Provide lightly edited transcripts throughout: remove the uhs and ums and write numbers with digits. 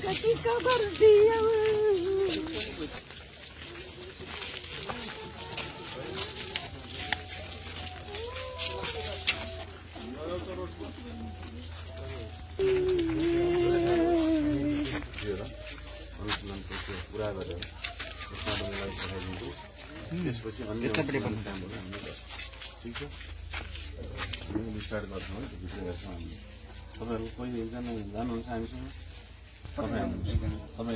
कति खबर दिया पूरा गरेर मलाई पठाइदिन्छु त्यसपछि अन्य काम गर्नु हामीले ठीक छ हामी स्टार्ट गर्छौँ है भिडियो हेर्छौँ हामी तपाईहरु कोही एकजना जानुहुन्छ हामीसँग तपाईँ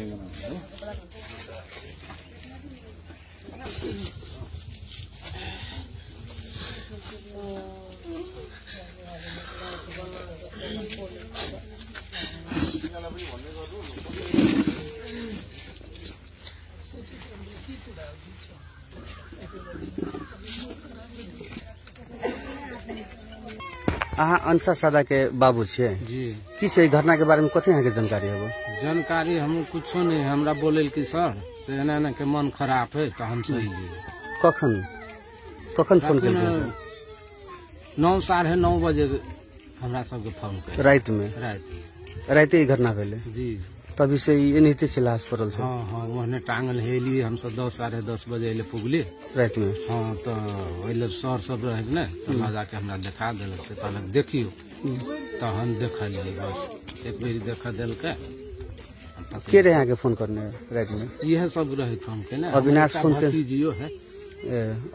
एकजना है अहाँ अंशा सादा के बाबू छे जी की छै घटना के बारे में कथी अहाँ के जानकारी है? जानकारी हम कुछो नहीं हमरा बोले कि सर से एना के मन खराब है तो हम सही कखन कखन फोन कर 9:30 बजे हमरा सबके फोन कर रात में रात ही घटना भेले जी तभी से एनाहिते से लाश पड़ल छै। हाँ हाँ वहने टांगल हेली हम सब 10-10:30 बजे एले पुगली रात में। हाँ तो ओइले सर सब रहे ने तो लगा के हमरा देखा देलक से कहलक देखियो तो हम देखलिए बस एक बेर देखा देल के के रहे यहाँ के फोन करने रात में? यह सब रहे फोन के ना अविनाश फोन के जियो है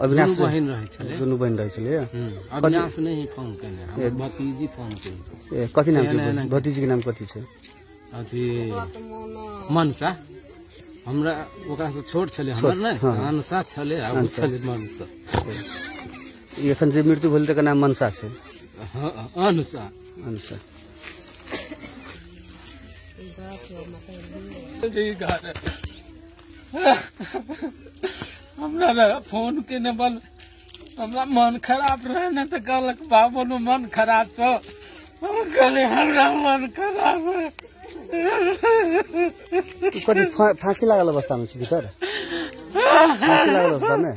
अविनाश बहन रहे छले दुनू बहन रहे छले अविनाश नहीं फोन केने हम भतीजी फोन के कथी नाम छै भतीजी के नाम कथी छै? अथी मनसा हमरा ओकरा से छोट छले हमर ने मनसा छले आ उ छले मनसा एखन जे मृत्यु भेल तकर नाम मनसा छै। हां अनसा अनसा हमरा फोन केने बल हमरा मन खराब रहे ना तो कहलक बाबू नो मन खराब तो हम कहले हमरा मन खराब है कति फांसी लागल अवस्था में भीतर फांसी लागल अवस्था में